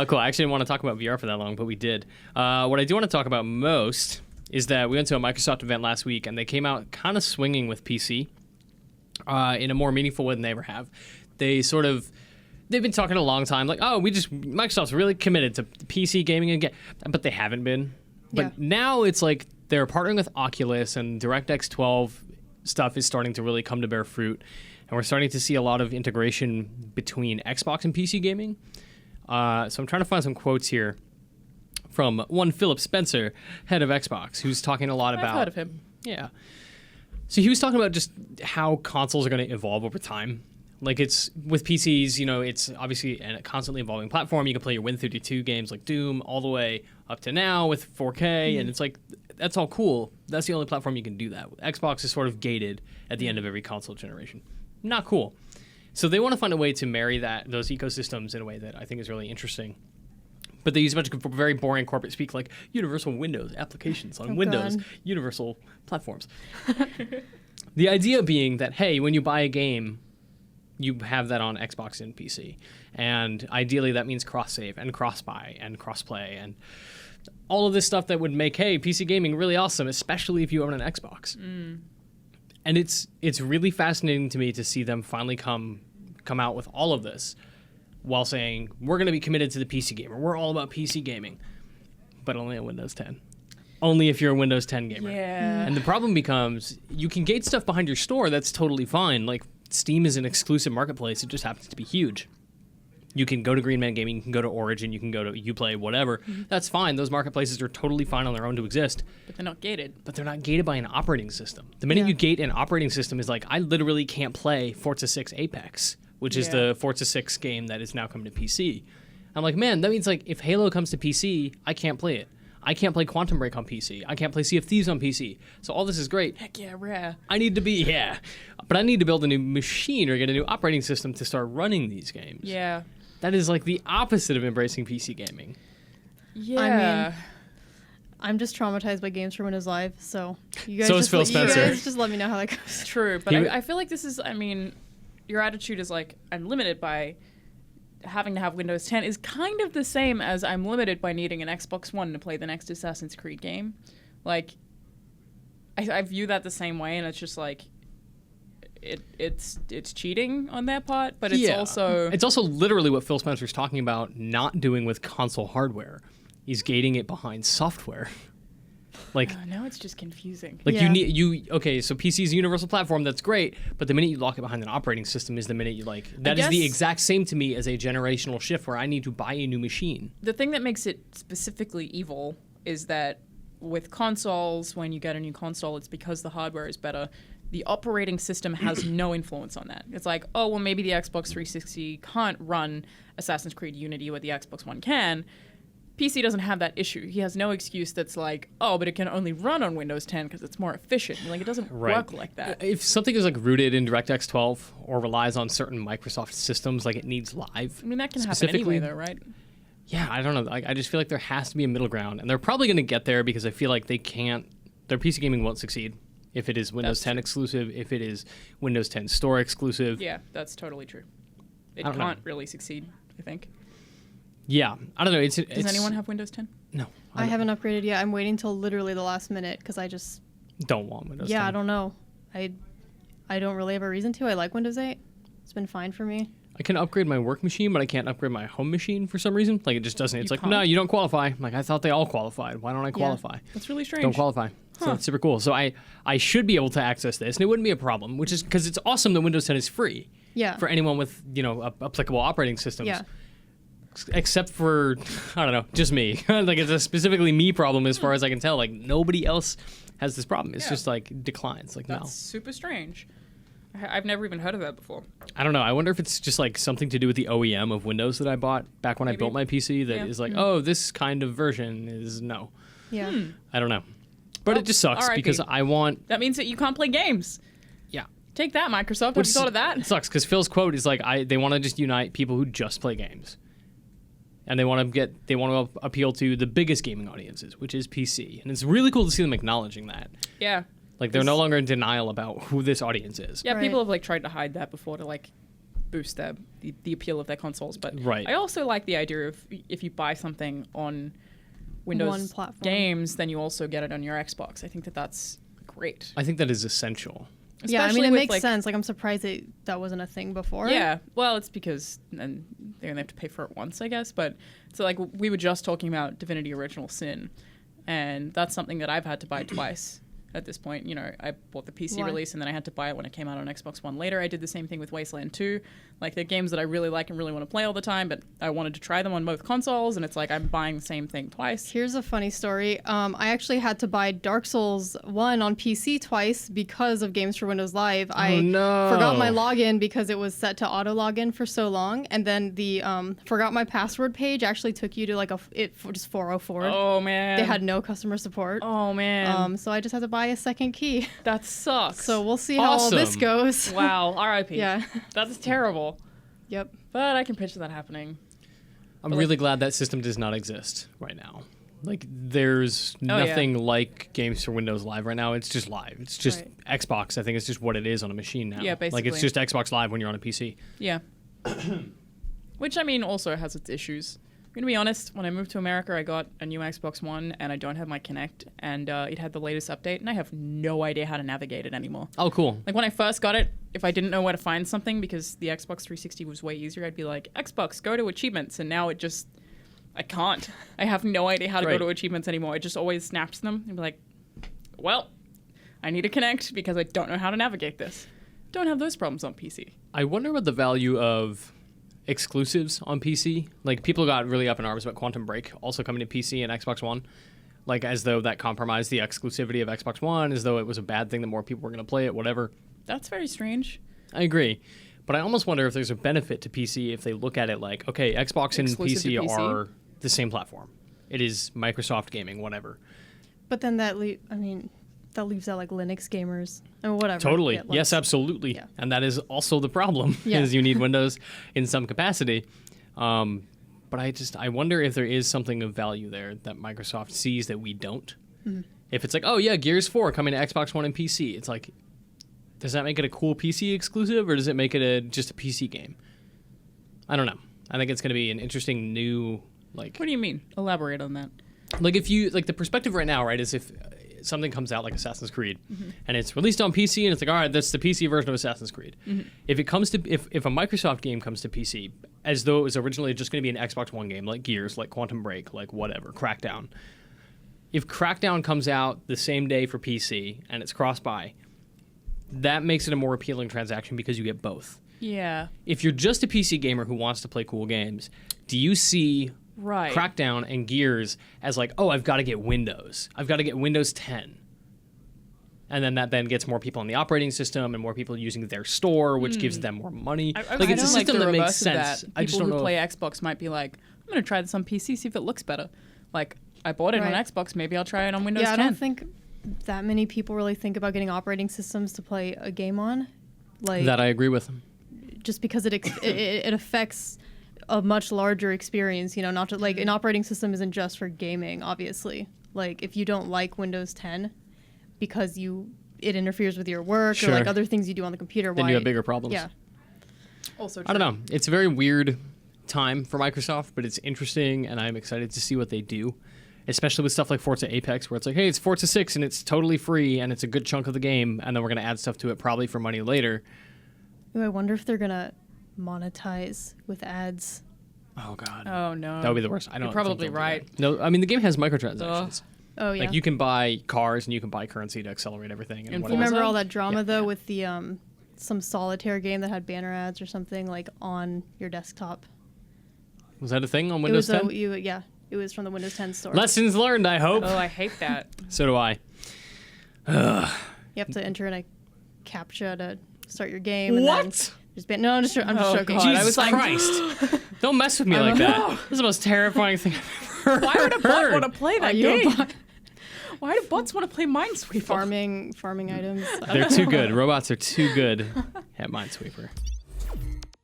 Cool. I actually didn't want to talk about VR for that long, but we did. What I do want to talk about most is that we went to a Microsoft event last week, and they came out kind of swinging with PC in a more meaningful way than they ever have. They've been talking a long time, like, Microsoft's really committed to PC gaming again, but they haven't been. But now it's like they're partnering with Oculus, and DirectX 12 stuff is starting to really come to bear fruit. And we're starting to see a lot of integration between Xbox and PC gaming. So I'm trying to find some quotes here from one Philip Spencer, head of Xbox, who's talking a lot about... I've heard of him. Yeah. So he was talking about just how consoles are going to evolve over time. Like, it's with PCs, it's obviously a constantly evolving platform. You can play your Win32 games like Doom all the way up to now with 4K, and it's like, that's all cool. That's the only platform you can do that. Xbox is sort of gated at the end of every console generation. Not cool. So they want to find a way to marry those ecosystems in a way that I think is really interesting. But they use a bunch of very boring corporate speak, like universal Windows applications on Windows, universal platforms. The idea being that, hey, when you buy a game, you have that on Xbox and PC. And ideally that means cross-save and cross-buy and cross-play and all of this stuff that would make, hey, PC gaming really awesome, especially if you own an Xbox. And it's really fascinating to me to see them finally come out with all of this while saying, we're going to be committed to the PC gamer. We're all about PC gaming, but only on Windows 10. Only if you're a Windows 10 gamer. Yeah. And the problem becomes, you can gate stuff behind your store. That's totally fine. Like, Steam is an exclusive marketplace. It just happens to be huge. You can go to Green Man Gaming, you can go to Origin, you can go to Uplay, whatever. That's fine. Those marketplaces are totally fine on their own to exist. But they're not gated. But they're not gated by an operating system. The minute you gate an operating system is like, I literally can't play Forza 6 Apex, which is the Forza 6 game that is now coming to PC. I'm like, man, that means like if Halo comes to PC, I can't play it. I can't play Quantum Break on PC. I can't play Sea of Thieves on PC. So all this is great. Heck yeah, rare. I need to but I need to build a new machine or get a new operating system to start running these games. Yeah. That is like the opposite of embracing PC gaming. Yeah. I mean, I'm just traumatized by games for Windows Live, so you guys, So is Phil Spencer. You guys just let me know how that goes. True, but I feel like this is, your attitude is like, I'm limited by having to have Windows 10 is kind of the same as I'm limited by needing an Xbox One to play the next Assassin's Creed game. Like, I view that the same way, and it's just like, it's cheating on that part, but it's also... It's also literally what Phil Spencer's talking about not doing with console hardware. He's gating it behind software. Like now it's just confusing. Like so PC is a universal platform, that's great, but the minute you lock it behind an operating system is the minute you that is the exact same to me as a generational shift where I need to buy a new machine. The thing that makes it specifically evil is that with consoles, when you get a new console, it's because the hardware is better. The operating system has no influence on that. It's like, oh, well, maybe the Xbox 360 can't run Assassin's Creed Unity where the Xbox One can. PC doesn't have that issue. He has no excuse that's like, oh, but it can only run on Windows 10 because it's more efficient. Like, it doesn't work like that. If something is like rooted in DirectX 12 or relies on certain Microsoft systems, like it needs live. I mean, that can happen anyway, though, right? Yeah, I don't know. I just feel like there has to be a middle ground, and they're probably going to get there because I feel like they can't. Their PC gaming won't succeed if it is Windows 10 exclusive, if it is Windows 10 Store exclusive. Yeah, that's totally true. It can't really succeed, I think. Yeah, I don't know. Does anyone have Windows 10? No. I haven't upgraded yet. I'm waiting till literally the last minute because I just don't want Windows 10. Yeah, I don't know. I don't really have a reason to. I like Windows 8. It's been fine for me. I can upgrade my work machine, but I can't upgrade my home machine for some reason. Like, it just doesn't. It's no, you don't qualify. I'm like, I thought they all qualified. Why don't I qualify? That's really strange. Don't qualify. So that's super cool. So I should be able to access this, and it wouldn't be a problem, which is because it's awesome that Windows 10 is free. Yeah. For anyone with, applicable operating systems. Yeah. Except for, I don't know, just me. Like, it's a specifically me problem as far as I can tell. Like, nobody else has this problem. It's just, like, declines. Like, That's super strange. I've never even heard of that before. I don't know. I wonder if it's just, like, something to do with the OEM of Windows that I bought back when I built my PC that is like, oh, this kind of version is no. Yeah. I don't know. But it just sucks because I want... That means that you can't play games. Yeah. Take that, Microsoft. Have you thought of that? It sucks because Phil's quote is like, they want to just unite people who just play games. And they want to appeal to the biggest gaming audiences, which is PC. And it's really cool to see them acknowledging that. Yeah. Like, they're no longer in denial about who this audience is. Yeah, people have, like, tried to hide that before to, like, boost the appeal of their consoles. But Right. I also like the idea of if you buy something on Windows One platform. games, then you also get it on your Xbox. I think that's great. I think that is essential. Yeah, I mean, Especially it with, makes like, sense. Like, I'm surprised that wasn't a thing before. Yeah, well, it's because then they only have to pay for it once, I guess. But so like we were just talking about Divinity: Original Sin, and that's something that I've had to buy twice at this point. You know, I bought the PC Why? release and then I had to buy it when it came out on Xbox One later. I did the same thing with Wasteland 2. Like, they're games that I really like and really want to play all the time, but I wanted to try them on both consoles, and it's like I'm buying the same thing twice. Here's a funny story. I actually had to buy Dark Souls 1 on PC twice because of Games for Windows Live. I no. forgot my login because it was set to auto login for so long, and then the forgot my password page actually took you to like just 404. Oh, man. They had no customer support. Oh, man. So I just had to buy a second key. That sucks. So we'll see how all this Awesome. goes. Wow, R.I.P. Yeah. That's terrible. Yep. But I can picture that happening. I'm really glad that system does not exist right now. Like, there's Oh, yeah. nothing like Games for Windows Live right now. It's just live. It's just Xbox. I think it's just what it is on a machine now. Yeah, Like, it's basically. just Xbox Live when you're on a PC. Yeah. Which, I mean, also has its issues. I'm going to be honest, when I moved to America, I got a new Xbox One, and I don't have my Kinect, and it had the latest update, and I have no idea how to navigate it anymore. Oh, cool. Like, when I first got it, if I didn't know where to find something, because the Xbox 360 was way easier, I'd be like, Xbox, go to achievements, and now it just... I can't. I have no idea how to Right. go to achievements anymore. It just always snaps them, and be like, well, I need to connect, because I don't know how to navigate this. Don't have those problems on PC. I wonder what the value of exclusives on PC. Like, people got really up in arms about Quantum Break also coming to PC and Xbox One. Like, as though that compromised the exclusivity of Xbox One, as though it was a bad thing that more people were going to play it, whatever. That's very strange. I agree. But I almost wonder if there's a benefit to PC if they look at it like, okay, Xbox and Exclusive to PC PC? are the same platform. It is Microsoft gaming, whatever. But then that leaves out like Linux gamers and whatever. Totally. Yeah, Yes, absolutely. Yeah. And that is also the problem, Yeah. is you need Windows in some capacity. But I wonder if there is something of value there that Microsoft sees that we don't. Mm-hmm. If it's like, oh yeah, Gears 4 coming to Xbox One and PC, it's like, does that make it a cool PC exclusive, or does it make it just a PC game? I don't know. I think it's going to be an interesting new, like... What do you mean? Elaborate on that. Like, if you... Like, the perspective right now, right, is if something comes out like Assassin's Creed, and it's released on PC, and it's like, all right, that's the PC version of Assassin's Creed. If it comes to... If a Microsoft game comes to PC, as though it was originally just going to be an Xbox One game, like Gears, like Quantum Break, like whatever, Crackdown. If Crackdown comes out the same day for PC, and it's cross-buy, that makes it a more appealing transaction because you get both. Yeah. If you're just a PC gamer who wants to play cool games, do you see Right. Crackdown and Gears as like, oh, I've got to get Windows. I've got to get Windows 10. And then that then gets more people on the operating system and more people using their store, which gives them more money. I Like, it's a don't like system the that makes reverse of sense. that. I just People don't who know. play Xbox might be like, I'm going to try this on PC, see if it looks better. Like, I bought it on Right. Xbox, maybe I'll try it on Windows Yeah, 10. I don't think that many people really think about getting operating systems to play a game on. Like, That I agree with. just because it affects a much larger experience, you know, not to, like, an operating system isn't just for gaming, obviously. Like, if you don't like Windows 10 because it interferes with your work or like Sure. other things you do on the computer, Then why you have bigger problems. Yeah. Also I don't know. It's a very weird time for Microsoft, but it's interesting, and I'm excited to see what they do, especially with stuff like Forza Apex, where it's like, hey, it's Forza 6, and it's totally free, and it's a good chunk of the game, and then we're going to add stuff to it probably for money later. Ooh, I wonder if they're gonna monetize with ads. Oh, God. Oh, no. That would be the worst. I don't You're probably think they'll do right. that. No, I mean, the game has microtransactions. Oh yeah. Like, you can buy cars, and you can buy currency to accelerate everything. And And whatever. Remember Forza? all that drama Yeah. though with the some solitaire game that had banner ads or something like on your desktop. Was that a thing on It Windows was 10? it was from the Windows 10 store. Lessons learned, I hope. Oh, I hate that. So do I. You have to enter in a CAPTCHA to start your game. And then What? just I'm just Oh, joking. God. Jesus I was like, Christ. Don't mess with me like that. This is the most terrifying thing I've ever why would a bot heard. want to play that Are you a game? bot? Why do bots want to play Minesweeper? farming items. They're too good. Robots are too good at Minesweeper.